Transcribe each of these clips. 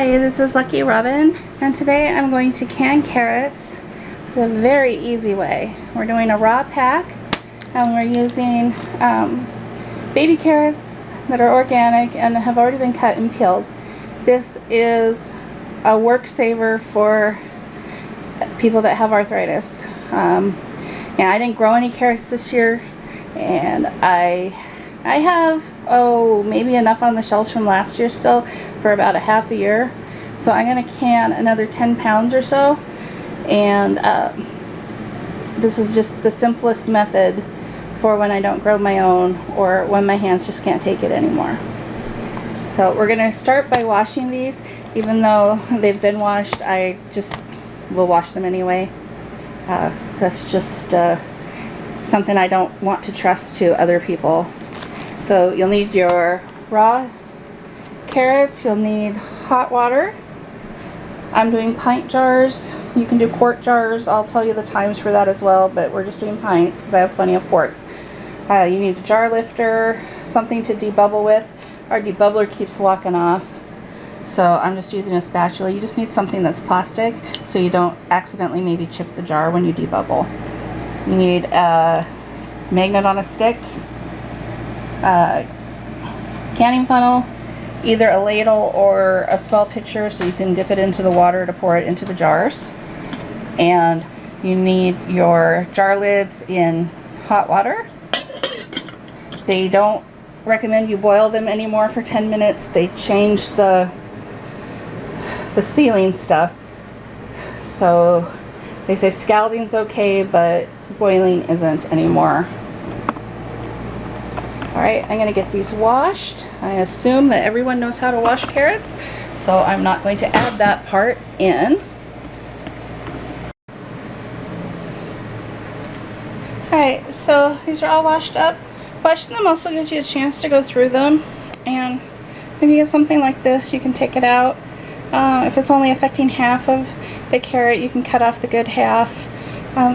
Hi, this is Lucky Robin, and today I'm going to can carrots the very easy way. We're doing a raw pack, and we're using baby carrots that are organic and have already been cut and peeled. This is a work saver for people that have arthritis. And I didn't grow any carrots this year, and I have maybe enough on the shelves from last year still for about a half a year. So I'm going to can another 10 pounds or so, and this is just the simplest method for when I don't grow my own or when my hands just can't take it anymore. So we're going to start by washing these. Even though they've been washed, I just will wash them anyway. That's just something I don't want to trust to other people. So you'll need your raw carrots, you'll need hot water. I'm doing pint jars. You can do quart jars. I'll tell you the times for that as well, but we're just doing pints because I have plenty of quarts. You need a jar lifter, something to debubble with. Our debubbler keeps walking off, so I'm just using a spatula. You just need something that's plastic so you don't accidentally maybe chip the jar when you debubble. You need a magnet on a stick, canning funnel, either a ladle or a small pitcher so you can dip it into the water to pour it into the jars. And you need your jar lids in hot water. They don't recommend you boil them anymore for 10 minutes. They changed the sealing stuff. So they say scalding's okay, but boiling isn't anymore. Alright, I'm going to get these washed. I assume that everyone knows how to wash carrots, so I'm not going to add that part in. Alright, so these are all washed up. Washing them also gives you a chance to go through them, and if you get something like this, you can take it out. If it's only affecting half of the carrot, you can cut off the good half.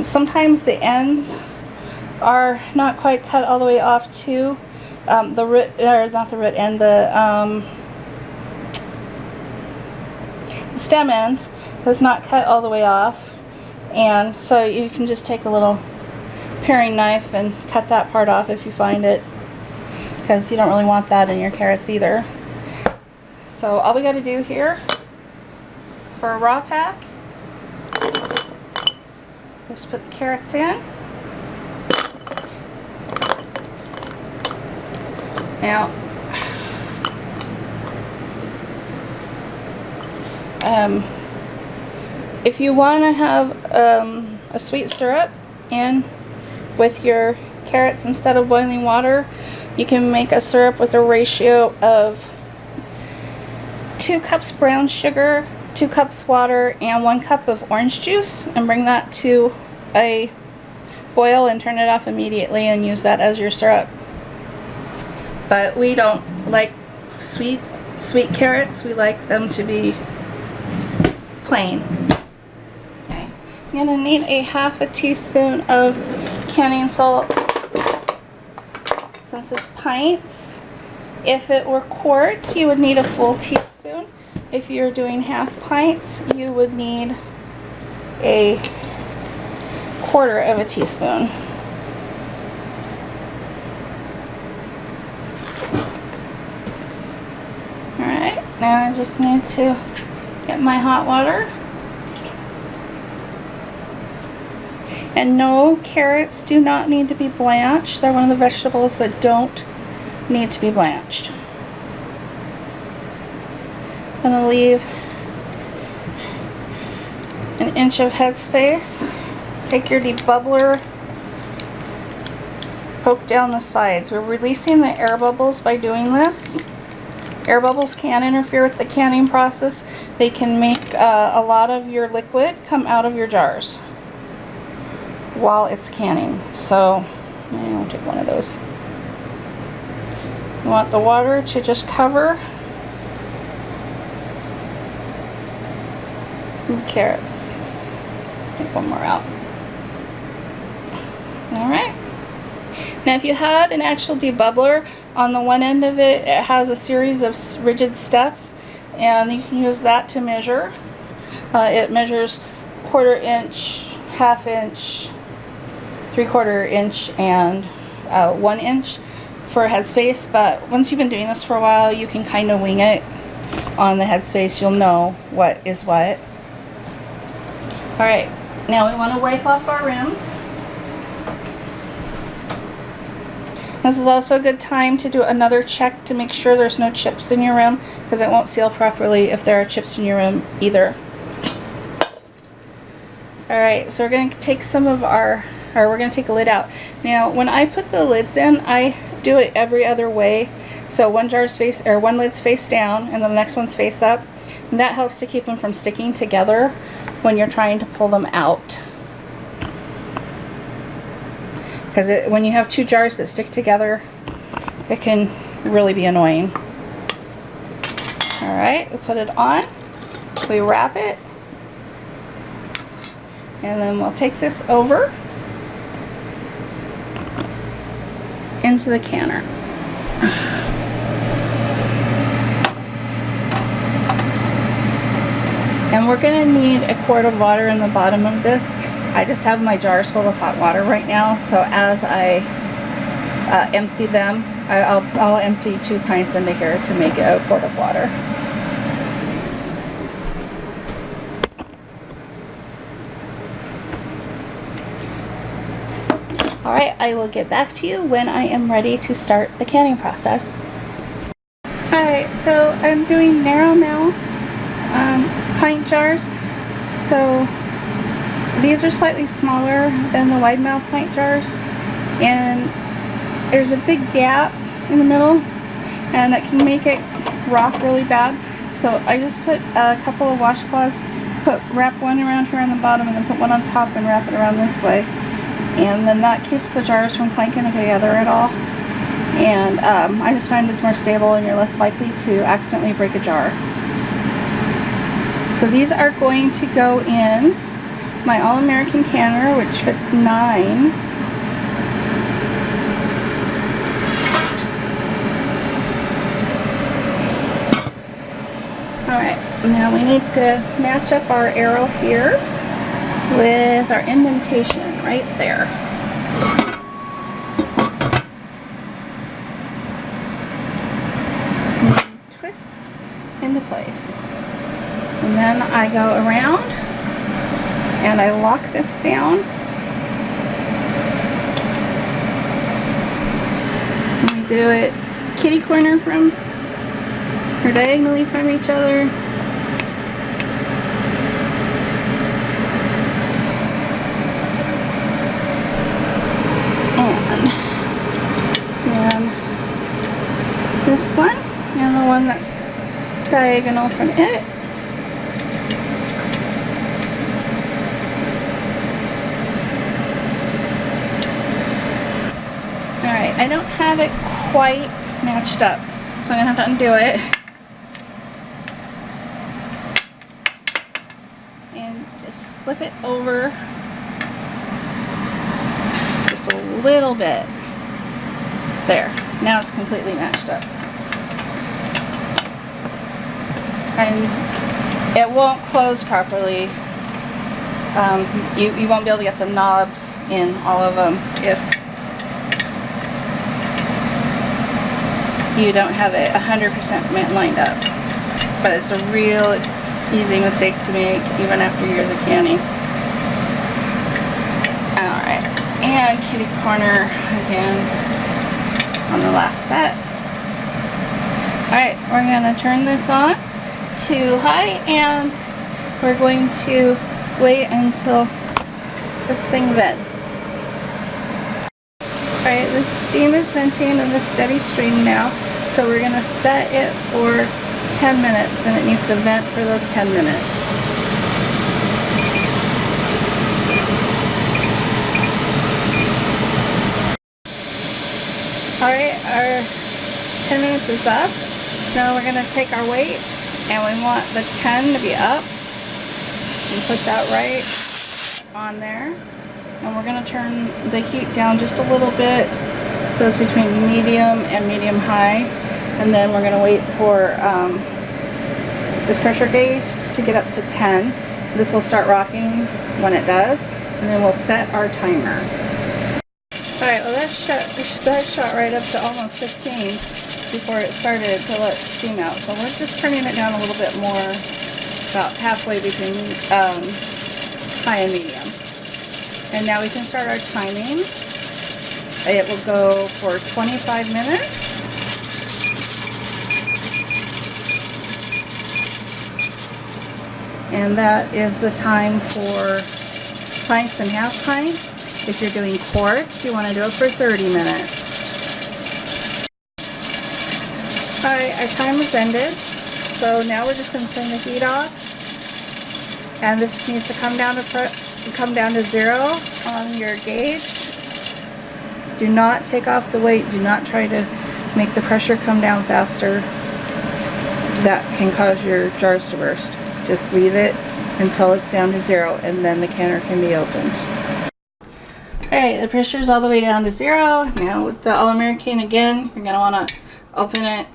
Sometimes the ends are not quite cut all the way off too. The root, or not the root end, the stem end is not cut all the way off, and so you can just take a little paring knife and cut that part off if you find it, because you don't really want that in your carrots either. So all we got to do here for a raw pack, just put the carrots in. Now, if you want to have a sweet syrup in with your carrots instead of boiling water, you can make a syrup with a ratio of 2 cups brown sugar, 2 cups water, and 1 cup of orange juice, and bring that to a boil and turn it off immediately and use that as your syrup. But we don't like sweet carrots. We like them to be plain. Okay. I'm going to need a half a teaspoon of canning salt since it's pints. If it were quarts, you would need a full teaspoon. If you're doing half pints, you would need a quarter of a teaspoon. Alright, now I just need to get my hot water. And no, carrots do not need to be blanched. They're one of the vegetables that don't need to be blanched. I'm going to leave an inch of headspace. Take your debubbler, poke down the sides. We're releasing the air bubbles by doing this. Air bubbles can interfere with the canning process. They can make a lot of your liquid come out of your jars while it's canning. So I'll take one of those. You want the water to just cover the carrots. Take one more out. Alright. Now if you had an actual debubbler, on the one end of it, it has a series of rigid steps, and you can use that to measure. It measures 1/4 inch, 1/2 inch, 3/4 inch, and 1 inch for headspace. But once you've been doing this for a while, you can kind of wing it on the headspace. You'll know what is what. Alright, now we want to wipe off our rims. This is also a good time to do another check to make sure there's no chips in your rim, because it won't seal properly if there are chips in your rim either. Alright, so we're going to take some of our, or we're going to take a lid out. Now when I put the lids in, I do it every other way. So one lid's face down and then the next one's face up. And that helps to keep them from sticking together when you're trying to pull them out. Because when you have two jars that stick together, it can really be annoying. Alright, we put it on, we wrap it, and then we'll take this over into the canner. And we're going to need 1/4 of water in the bottom of this. I just have my jars full of hot water right now, so as I empty them, I'll empty 2 pints into here to make it 1/4 of water. Alright, I will get back to you when I am ready to start the canning process. Alright, so I'm doing narrow mouth pint jars. So these are slightly smaller than the wide mouth pint jars, and there's a big gap in the middle and it can make it rock really bad. So I just put a couple of washcloths, wrap one around here on the bottom and then put one on top and wrap it around this way. And then that keeps the jars from clanking together at all. And I just find it's more stable and you're less likely to accidentally break a jar. So these are going to go in my All-American canner, which fits 9. Alright, now we need to match up our arrow here with our indentation right there. And twists into place. And then I go around and I lock this down. And we do it kitty corner from, or diagonally from each other. And then this one, and the one that's diagonal from it. Alright, I don't have it quite matched up, so I'm going to have to undo it. And just slip it over just a little bit. There, now it's completely matched up. And it won't close properly. You won't be able to get the knobs in all of them if you don't have it 100% lined up. But it's a real easy mistake to make even after years of canning. Alright, and kitty corner again on the last set. Alright, we're going to turn this on to high and we're going to wait until this thing vents. Alright, the steam is venting in a steady stream now, so we're going to set it for 10 minutes and it needs to vent for those 10 minutes. Alright, our 10 minutes is up. Now we're going to take our weight and we want the 10 to be up and put that right on there. And we're going to turn the heat down just a little bit so it's between medium and medium high, and then we're going to wait for this pressure gauge to get up to 10. This will start rocking when it does, and then we'll set our timer. Alright, well that shot right up to almost 15 before it started to let steam out. So we're just turning it down a little bit more, about halfway between high and medium. And now we can start our timing. It will go for 25 minutes. And that is the time for pints and half pints. If you're doing quarts, you want to do it for 30 minutes. Alright, our time is ended. So now we're just going to turn the heat off. And this needs to come down to 0 on your gauge. Do not take off the weight. Do not try to make the pressure come down faster. That can cause your jars to burst. Just leave it until it's down to 0, and then the canner can be opened. Alright, the pressure is all the way down to 0. Now with the All-American again, you're going to want to open it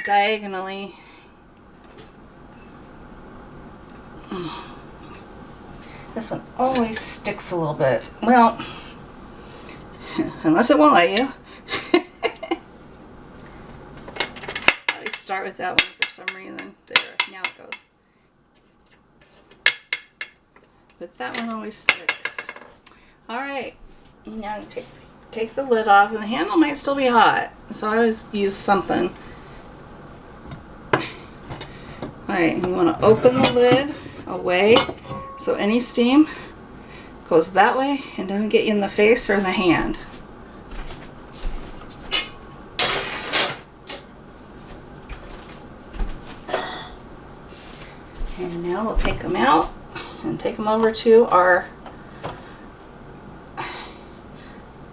diagonally. This one always sticks a little bit. Well, unless it won't let you. I always start with that one for some reason. There, now it goes. But that one always sticks. Alright, now take the lid off, and the handle might still be hot, so I always use something. Alright, you want to open the lid away so any steam goes that way and doesn't get you in the face or in the hand. And now we'll take them out and take them over to our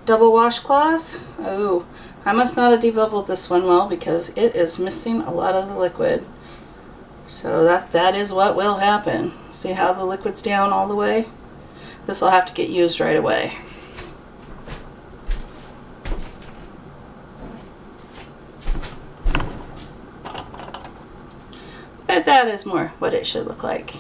double washcloths. Oh, I must not have debubbled this one well because it is missing a lot of the liquid. So that is what will happen. See how the liquid's down all the way? This will have to get used right away. But that is more what it should look like.